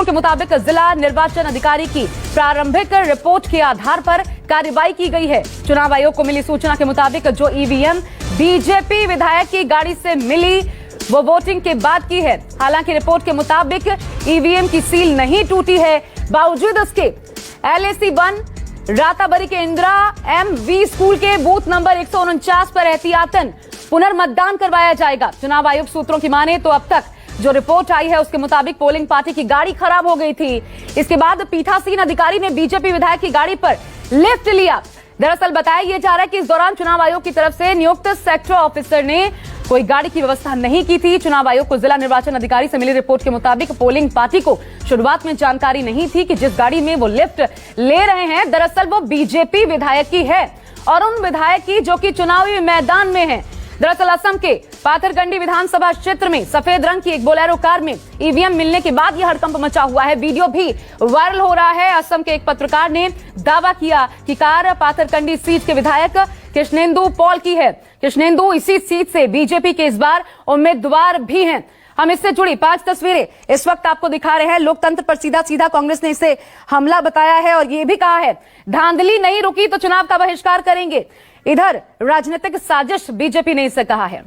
सूत्रों के मुताबिक जिला निर्वाचन अधिकारी की प्रारंभिक रिपोर्ट के आधार पर कार्रवाई की गई है। चुनाव आयोग को मिली सूचना के मुताबिक जो ईवीएम बीजेपी विधायक की गाड़ी से मिली वो वोटिंग के बाद की है। हालांकि रिपोर्ट के मुताबिक ईवीएम की सील नहीं टूटी है, बावजूद उसके LAC 1 राताबरी के इंदिरा MV स्कूल के बूथ नंबर 149 पर एहतियातन पुनर्मतदान करवाया जाएगा। चुनाव आयोग सूत्रों की माने तो अब तक जो रिपोर्ट आई है उसके मुताबिक पोलिंग पार्टी की गाड़ी खराब हो गई थी। इसके बाद पीठासीन अधिकारी ने बीजेपी विधायक की गाड़ी पर लिफ्ट लिया। दरअसल बताया यह जा रहा है कि इस दौरान चुनाव आयोग की तरफ से नियुक्त सेक्टर ऑफिसर ने कोई गाड़ी की व्यवस्था नहीं की थी। चुनाव आयोग को जिला निर्वाचन अधिकारी से मिली रिपोर्ट के मुताबिक पोलिंग पार्टी को शुरुआत में जानकारी नहीं थी कि जिस गाड़ी में वो लिफ्ट ले रहे हैं दरअसल वो बीजेपी विधायक की है और उन विधायक की जो कि चुनावी मैदान में है। दरअसल असम के पाथरकंडी विधानसभा क्षेत्र में सफेद रंग की एक बोलेरो कार में ईवीएम मिलने के बाद यह हड़कंप मचा हुआ है। वीडियो भी वायरल हो रहा है। असम के एक पत्रकार ने दावा किया कि कार पाथरकंडी सीट के विधायक कृष्णेंदु पॉल की है। कृष्णेंदु इसी सीट से बीजेपी के इस बार उम्मीदवार भी हैं। हम इससे जुड़ी 5 तस्वीरें इस वक्त आपको दिखा रहे हैं। लोकतंत्र पर सीधा सीधा कांग्रेस ने इसे हमला बताया है और ये भी कहा है धांधली नहीं रुकी तो चुनाव का बहिष्कार करेंगे। इधर राजनीतिक साजिश बीजेपी ने इसे कहा है।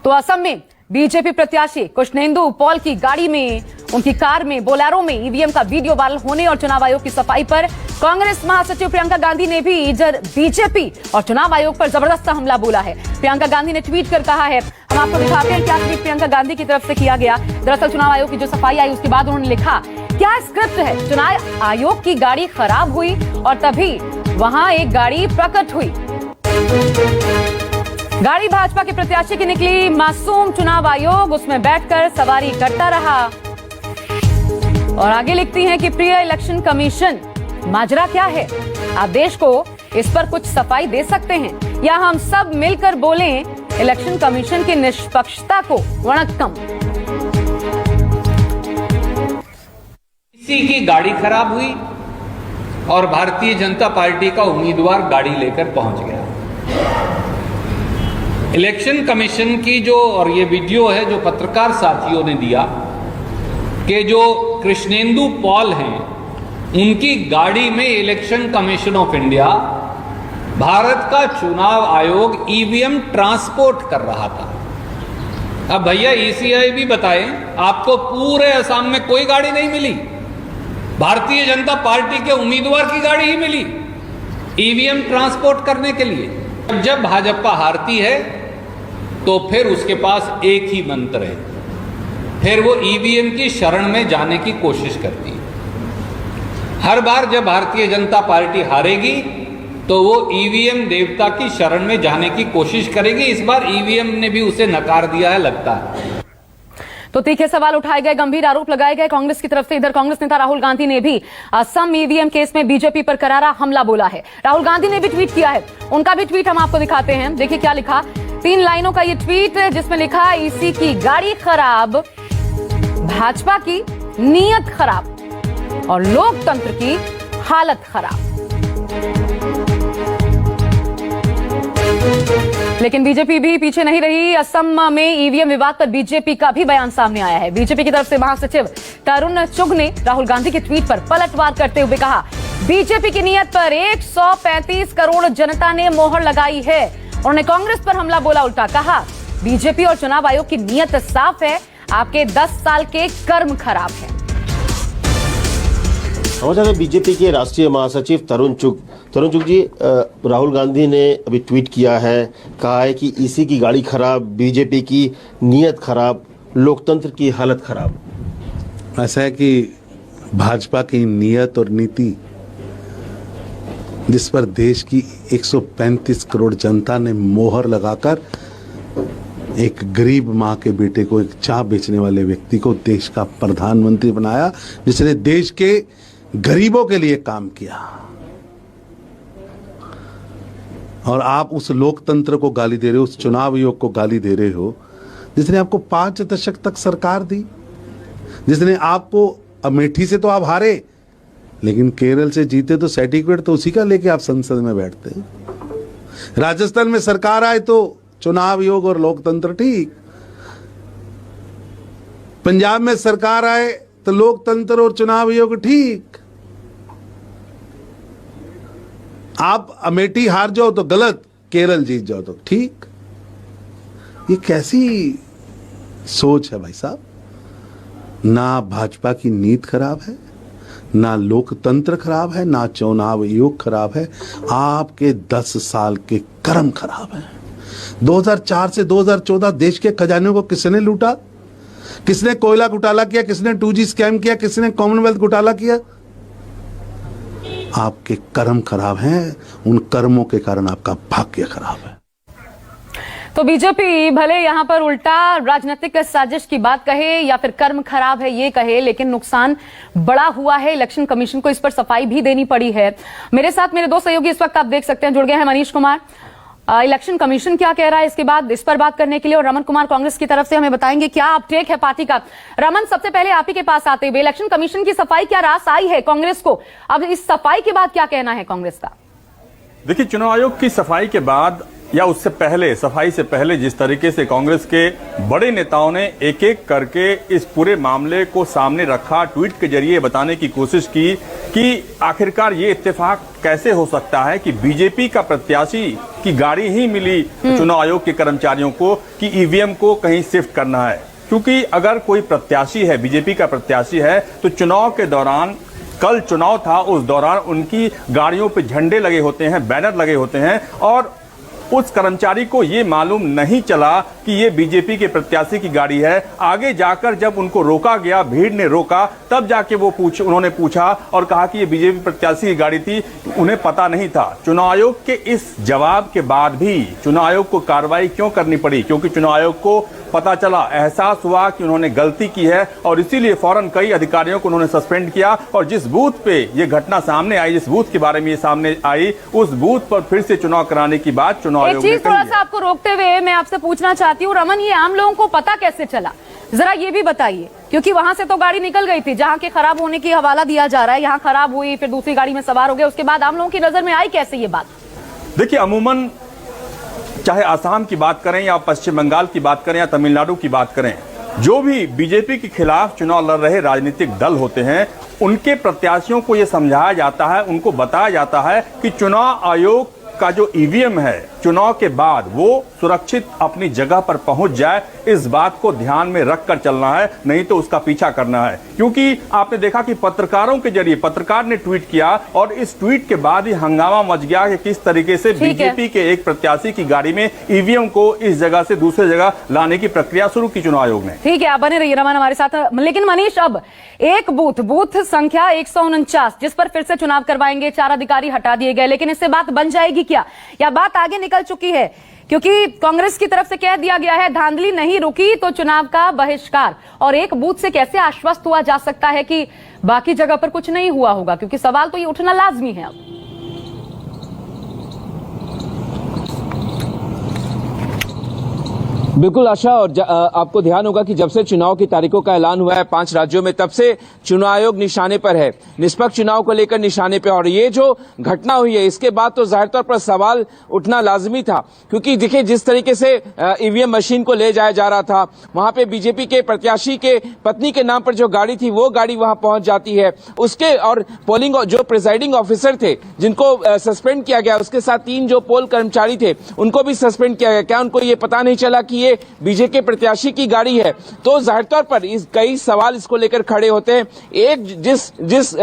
तो असम में बीजेपी प्रत्याशी कृष्णेंदु पॉल की गाड़ी में उनकी कार में बोलेरो में ईवीएम का वीडियो वायरल होने और चुनाव आयोग की सफाई पर कांग्रेस महासचिव प्रियंका गांधी ने भी इधर बीजेपी और चुनाव आयोग पर जबरदस्त हमला बोला है। प्रियंका गांधी ने ट्वीट कर कहा है, हम आपको दिखाते हैं क्या ट्वीट प्रियंका गांधी की तरफ से किया गया। दरअसल चुनाव आयोग की जो सफाई आई उसके बाद उन्होंने लिखा, क्या स्क्रिप्ट है, चुनाव आयोग की गाड़ी खराब हुई और तभी वहां एक गाड़ी प्रकट हुई। गाड़ी भाजपा के प्रत्याशी की निकली, मासूम चुनाव आयोग उसमें बैठकर सवारी करता रहा। और आगे लिखती हैं कि प्रिय इलेक्शन कमीशन, माजरा क्या है? आप देश को इस पर कुछ सफाई दे सकते हैं या हम सब मिलकर बोलें इलेक्शन कमीशन की निष्पक्षता को वणक्कम। किसी की गाड़ी खराब हुई और भारतीय जनता पार्टी का उम्मीदवार गाड़ी लेकर पहुंच गया। इलेक्शन कमीशन की जो और ये वीडियो है जो पत्रकार साथियों ने दिया कि जो कृष्णेंदु पॉल हैं उनकी गाड़ी में election commission of India Bharat का चुनाव आयोग ईवीएम ट्रांसपोर्ट कर रहा था। अब भैया ECI भी बताएं, आपको पूरे असम में कोई गाड़ी नहीं मिली, भारतीय जनता पार्टी के उम्मीदवार की गाड़ी ही मिली ईवीएम ट्रांसपोर्ट करने के लिए। जब भाजपा हारती है तो फिर उसके पास एक ही मंत्र है, फिर वो ईवीएम की शरण में जाने की कोशिश करती है। हर बार जब भारतीय जनता पार्टी हारेगी तो वो ईवीएम देवता की शरण में जाने की कोशिश करेगी। इस बार ईवीएम ने भी उसे नकार दिया है लगता है। तो तीखे सवाल उठाए गए, गंभीर आरोप लगाए गए कांग्रेस की तरफ से। इधर कांग्रेस नेता राहुल गांधी ने भी असम ईवीएम केस में बीजेपी पर करारा हमला बोला है। राहुल गांधी ने भी ट्वीट किया है, उनका भी ट्वीट हम आपको दिखाते हैं। देखिए क्या लिखा, 3 लाइनों का ये ट्वीट जिसमें लिखा, ईसी की गाड़ी खराब, भाजपा की नीयत खराब और लोकतंत्र की हालत खराब। लेकिन बीजेपी भी पीछे नहीं रही। असम में ईवीएम विवाद पर बीजेपी का भी बयान सामने आया है। बीजेपी की तरफ से महासचिव तरुण चुग ने राहुल गांधी के ट्वीट पर पलटवार करते हुए कहा, बीजेपी की नीयत पर 135 करोड़ जनता ने मोहर लगाई है। उन्होंने कांग्रेस पर हमला बोला, उल्टा कहा बीजेपी और चुनाव आयोग की नीयत साफ है, आपके 10 साल के कर्म खराब है। हमारे बीजेपी के राष्ट्रीय महासचिव तरुण चुग जी, राहुल गांधी ने अभी ट्वीट किया है, कहा है कि ईसी की गाड़ी खराब, बीजेपी की नीयत खराब, लोकतंत्र की हालत खराब। ऐसा है कि भाजपा की नीयत और नीति जिस पर देश की 135 करोड़ जनता ने मोहर लगाकर एक गरीब माँ के बेटे को, एक चाय बेचने वाले व्यक्ति को देश का प्रधानमंत्री बनाया, जिसने देश के गरीबों के लिए काम किया। और आप उस लोकतंत्र को गाली दे रहे हो, उस चुनाव आयोग को गाली दे रहे हो जिसने आपको 5 दशक तक सरकार दी, जिसने आपको, अमेठी से तो आप हारे लेकिन केरल से जीते तो सर्टिफिकेट तो उसी का लेके आप संसद में बैठते। राजस्थान में सरकार आए तो चुनाव आयोग और लोकतंत्र ठीक, पंजाब में सरकार आए तो लोकतंत्र और चुनाव आयोग ठीक। आप अमेठी हार जाओ तो गलत, केरल जीत जाओ तो ठीक। ये कैसी सोच है भाई साहब? ना भाजपा की नीति खराब है, ना लोकतंत्र खराब है, ना चुनाव आयोग खराब है, आपके 10 साल के कर्म खराब हैं। 2004 से 2014 देश के खजाने को किसने लूटा? किसने कोयला घोटाला किया? किसने 2G स्कैम किया? किसने कॉमनवेल्थ घोटाला किया? आपके कर्म खराब हैं, उन कर्मों के कारण आपका भाग्य खराब है। तो बीजेपी भले यहां पर उल्टा राजनीतिक साजिश की बात कहे या फिर कर्म खराब है ये कहे, लेकिन नुकसान बड़ा हुआ है। इलेक्शन कमीशन को इस पर सफाई भी देनी पड़ी है। मेरे साथ मेरे दो सहयोगी इस वक्त आप देख सकते हैं जुड़ गए हैं। मनीष कुमार, इलेक्शन कमीशन क्या कह रहा है इसके बाद इस पर बात करने के लिए, और रमन कुमार कांग्रेस की तरफ से हमें बताएंगे क्या अपटेक है पार्टी का। रमन, सबसे पहले आप ही के पास आते हुए, इलेक्शन कमीशन की सफाई क्या रास आई है कांग्रेस को? अब इस सफाई के बाद क्या कहना है कांग्रेस का? देखिए, चुनाव आयोग की सफाई के बाद या उससे पहले, सफाई से पहले जिस तरीके से कांग्रेस के बड़े नेताओं ने एक एक करके इस पूरे मामले को सामने रखा, ट्वीट के जरिए बताने की कोशिश की कि आखिरकार ये इत्तेफाक कैसे हो सकता है कि बीजेपी का प्रत्याशी की गाड़ी ही मिली चुनाव आयोग के कर्मचारियों को कि ईवीएम को कहीं शिफ्ट करना है। क्योंकि अगर कोई प्रत्याशी है, बीजेपी का प्रत्याशी है, तो चुनाव के दौरान, कल चुनाव था, उस दौरान उनकी गाड़ियों पे झंडे लगे होते हैं, बैनर लगे होते हैं, और उस कर्मचारी को ये मालूम नहीं चला कि ये बीजेपी के प्रत्याशी की गाड़ी है। आगे जाकर जब उनको रोका गया, भीड़ ने रोका, तब जाके उन्होंने पूछा और कहा कि ये बीजेपी प्रत्याशी की गाड़ी थी, उन्हें पता नहीं था। चुनाव आयोग के इस जवाब के बाद भी चुनाव आयोग को कार्रवाई क्यों करनी पड़ी? क्योंकि चुनाव आयोग को पता चला, एहसास हुआ कि उन्होंने गलती की है, और इसीलिए फौरन कई अधिकारियों को उन्होंने सस्पेंड किया। और जिस बूथ पे ये घटना सामने आई, जिस बूथ के बारे में ये सामने आई, उस बूथ पर फिर से चुनाव कराने की बात चुनाव आयोग ने कही है। थोड़ा सा आपको रोकते हुए मैं आपसे पूछना चाहती हूँ रमन, ये आम लोगों को पता कैसे चला, जरा ये भी बताइए। क्योंकि वहां से तो गाड़ी निकल गई थी, जहां के खराब होने की हवाला दिया जा रहा है, यहाँ खराब हुई, फिर दूसरी गाड़ी में सवार हो गए, उसके बाद आम लोगों की नजर में आई कैसे ये बात? देखिए, अमूमन चाहे आसाम की बात करें या पश्चिम बंगाल की बात करें या तमिलनाडु की बात करें, जो भी बीजेपी के खिलाफ चुनाव लड़ रहे राजनीतिक दल होते हैं, उनके प्रत्याशियों को यह समझाया जाता है, उनको बताया जाता है कि चुनाव आयोग का जो ईवीएम है, चुनाव के बाद वो सुरक्षित अपनी जगह पर पहुंच जाए, इस बात को ध्यान में रखकर चलना है, नहीं तो उसका पीछा करना है। क्योंकि आपने देखा कि पत्रकारों के जरिए, पत्रकार ने ट्वीट किया और इस ट्वीट के बाद ही हंगामा मच गया कि किस तरीके से बीजेपी के एक प्रत्याशी की गाड़ी में ईवीएम को इस जगह से दूसरी जगह लाने की प्रक्रिया शुरू की चुनाव आयोग ने। ठीक है, आप बने रहिए रमन हमारे साथ। लेकिन मनीष, अब एक बूथ संख्या 149 जिस पर फिर से चुनाव करवाएंगे, 4 अधिकारी हटा दिए गए, लेकिन इससे बात बन जाएगी क्या, या बात आगे निकल चुकी है? क्योंकि कांग्रेस की तरफ से कह दिया गया है धांधली नहीं रुकी तो चुनाव का बहिष्कार, और एक बूथ से कैसे आश्वस्त हुआ जा सकता है कि बाकी जगह पर कुछ नहीं हुआ होगा? क्योंकि सवाल तो ये उठना लाजमी है अब। बिल्कुल आशा, और आपको ध्यान होगा कि जब से चुनाव की तारीखों का ऐलान हुआ है 5 राज्यों में, तब से चुनाव आयोग निशाने पर है, निष्पक्ष चुनाव को लेकर निशाने पे। और ये जो घटना हुई है, इसके बाद तो जाहिर तौर पर सवाल उठना लाजमी था। क्योंकि देखिए, जिस तरीके से ईवीएम मशीन को ले जाया जा रहा था, वहां पे बीजेपी के प्रत्याशी के पत्नी के नाम पर जो गाड़ी थी, वो गाड़ी वहां पहुंच जाती है उसके, और पोलिंग जो प्रिजाइडिंग ऑफिसर थे जिनको सस्पेंड किया गया, उसके साथ 3 जो पोल कर्मचारी थे उनको भी सस्पेंड किया गया। क्या उनको ये पता नहीं चला कि ये बीजेपी के प्रत्याशी की गाड़ी है? तो जाहिर तौर पर कई सवाल इसको लेकर खड़े होते हैं। एक, जिस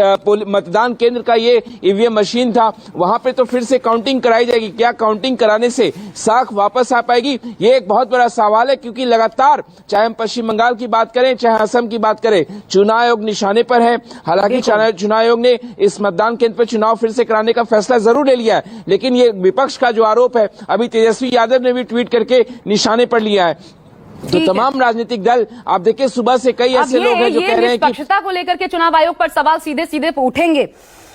मतदान केंद्र का ये ईवीएम मशीन था, वहां पे तो फिर से काउंटिंग कराई जाएगी, क्या काउंटिंग कराने से साख वापस आ पाएगी? ये एक बहुत बड़ा सवाल है। क्योंकि लगातार, चाहे हम पश्चिम बंगाल की बात करें, चाहे असम की बात करें, चुनाव आयोग निशाने पर है। हालांकि चुनाव आयोग ने इस मतदान केंद्र पर चुनाव फिर से कराने का फैसला जरूर ले लिया है, लेकिन ये विपक्ष का जो आरोप है, अभी तेजस्वी यादव ने भी ट्वीट करके निशाने पर लिया है। तो तमाम राजनीतिक दल, आप देखिए, सुबह से कई ऐसे लोग हैं जो कह रहे हैं कि निष्पक्षता को लेकर के चुनाव आयोग पर सवाल सीधे सीधे उठेंगे,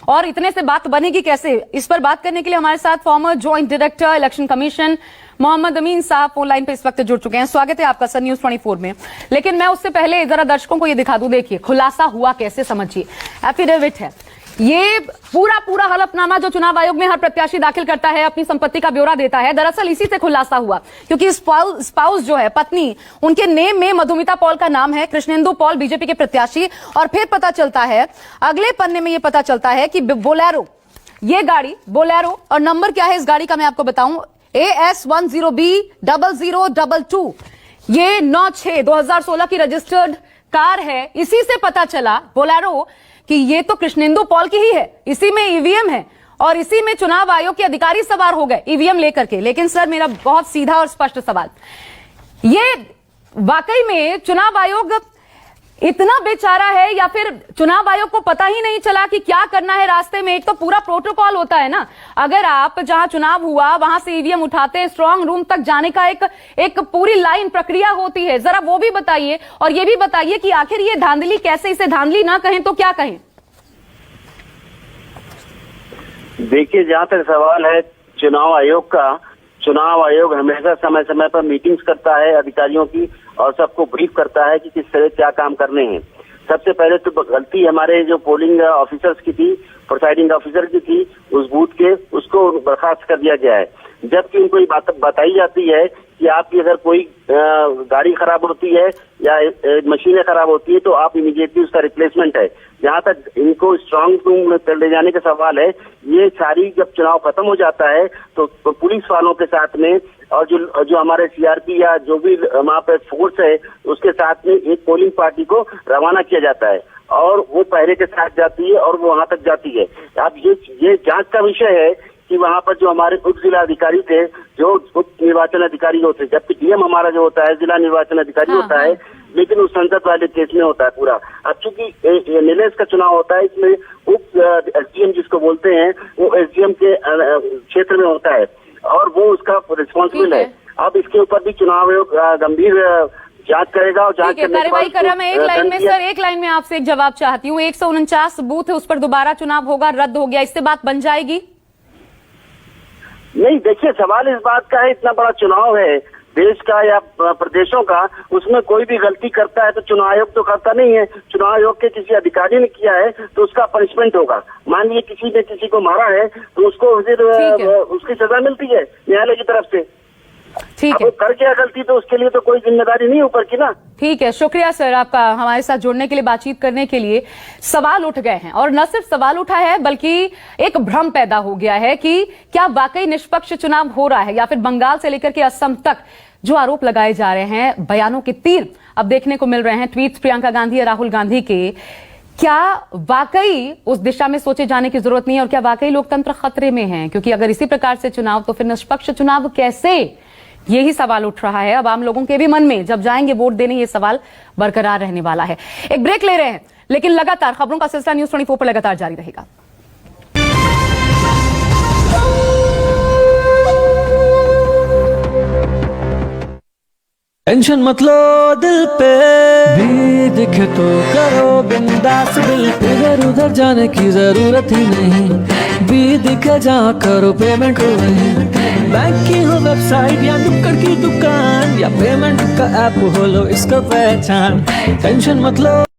और इतने से बात बनेगी कैसे? इस पर बात करने के लिए हमारे साथ former joint director Election Commission Mohammad Amin साहब फोन लाइन पे इस वक्त जुड़ चुके हैं। स्वागत है आपका सन न्यूज 24 में। लेकिन मैं उससे पहले जरा दर्शकों को ये दिखा दूं, देखिए खुलासा हुआ कैसे, समझिए। एफिडेविट है, ये पूरा हलफनामा जो चुनाव आयोग में हर प्रत्याशी दाखिल करता है, अपनी संपत्ति का ब्यौरा देता है, दरअसल इसी से खुलासा हुआ। क्योंकि स्पाउस जो है, पत्नी, उनके नेम में मधुमिता पॉल का नाम है, कृष्णेंदु पॉल बीजेपी के प्रत्याशी। और फिर पता चलता है, अगले पन्ने में ये पता चलता है कि बोलेरो, ये गाड़ी बोलेरो, और नंबर क्या है इस गाड़ी का मैं आपको बताऊं, AS10B0022, ये 9/6/2016 की रजिस्टर्ड कार है। इसी से पता चला बोलेरो कि ये तो कृष्णेंदु पॉल की ही है, इसी में ईवीएम है और इसी में चुनाव आयोग के अधिकारी सवार हो गए ईवीएम लेकर के। लेकिन सर, मेरा बहुत सीधा और स्पष्ट सवाल, ये वाकई में चुनाव आयोग इतना बेचारा है या फिर चुनाव आयोग को पता ही नहीं चला कि क्या करना है रास्ते में? एक तो पूरा प्रोटोकॉल होता है ना, अगर आप जहां चुनाव हुआ वहां से ईवीएम उठाते हैं, स्ट्रांग रूम तक जाने का एक पूरी लाइन प्रक्रिया होती है, जरा वो भी बताइए। और ये भी बताइए कि आखिर ये धांधली कैसे, इसे धांधली ना कहें तो क्या कहें? देखिए, जहां तक सवाल है चुनाव आयोग का, चुनाव आयोग हमेशा समय समय पर मीटिंग्स करता है अधिकारियों की और सबको ब्रीफ करता है कि किस तरह क्या काम करने हैं। सबसे पहले तो गलती हमारे जो पोलिंग ऑफिसर्स की थी, प्रिसाइडिंग ऑफिसर की थी उस बूथ के, उसको बर्खास्त कर दिया गया है। जबकि उनको ये बात बताई जाती है कि आपकी अगर कोई गाड़ी खराब होती है या मशीनें खराब होती है तो आप इमीडिएटली उसका रिप्लेसमेंट है। जहां तक इनको स्ट्रांग रूम में ले जाने का सवाल है, ये सारी जब चुनाव खत्म हो जाता है तो पुलिस वालों के साथ में और जो हमारे सीआरपी या जो भी वहाँ पे फोर्स है उसके साथ में एक पोलिंग पार्टी को रवाना किया जाता है और वो पहरे के साथ जाती है और वो वहां तक जाती है। अब ये जांच का विषय है कि वहां पर जो हमारे उप जिला अधिकारी थे, जो उप निर्वाचन अधिकारी होते, जबकि डीएम हमारा जो होता है जिला निर्वाचन अधिकारी होता है, लेकिन उस संसद वाले केस में होता है पूरा। अब चूंकि नीलेश का चुनाव होता है, इसमें उप एसडीएम जिसको बोलते हैं वो एसडीएम के क्षेत्र में होता है और वो उसका रिस्पॉन्सिबल है। अब इसके ऊपर भी चुनाव आयोग गंभीर जांच करेगा और जांच करने के बाद कर रहा। मैं एक लाइन में सर, एक लाइन में आपसे एक जवाब चाहती हूँ। 149 बूथ है, उस पर दोबारा चुनाव होगा, रद्द हो गया, इससे बात बन जाएगी? नहीं, देखिए, सवाल इस बात का है, इतना बड़ा चुनाव है देश का या प्रदेशों का, उसमें कोई भी गलती करता है तो चुनाव आयोग तो करता नहीं है। चुनाव आयोग के किसी अधिकारी ने किया है तो उसका पनिशमेंट होगा। मान लीजिए किसी ने किसी को मारा है तो उसको फिर उसकी सजा मिलती है न्यायालय की तरफ से। ठीक है, अब कर क्या गलती तो उसके लिए तो कोई जिम्मेदारी नहीं ऊपर की ना। ठीक है, शुक्रिया सर आपका हमारे साथ जुड़ने के लिए, बातचीत करने के लिए। सवाल उठ गए हैं और न सिर्फ सवाल उठा है बल्कि एक भ्रम पैदा हो गया है कि क्या वाकई निष्पक्ष चुनाव हो रहा है या फिर बंगाल से लेकर के असम तक जो आरोप लगाए जा रहे हैं, बयानों के तीर अब देखने को मिल रहे हैं, ट्वीट प्रियंका गांधी या राहुल गांधी के, क्या वाकई उस दिशा में सोचे जाने की जरूरत नहीं है और क्या वाकई लोकतंत्र खतरे में है? क्योंकि अगर इसी प्रकार से चुनाव, तो फिर निष्पक्ष चुनाव कैसे? यही सवाल उठ रहा है अब आम लोगों के भी मन में, जब जाएंगे वोट देने ये सवाल बरकरार रहने वाला है। एक ब्रेक ले रहे हैं, लेकिन लगातार खबरों का सिलसिला न्यूज़ 24 पर लगातार जारी रहेगा। टेंशन मत लो दिल पे, भी दिखे तो करो बिंदास दिल पे, इधर उधर जाने की जरूरत ही नहीं, भी दिखे जहाँ करो पेमेंट हो वहीं, बैंक की हो वेबसाइट या नुक्कड़ की दुकान या पेमेंट का ऐप हो लो इसको पहचान। टेंशन मत लो।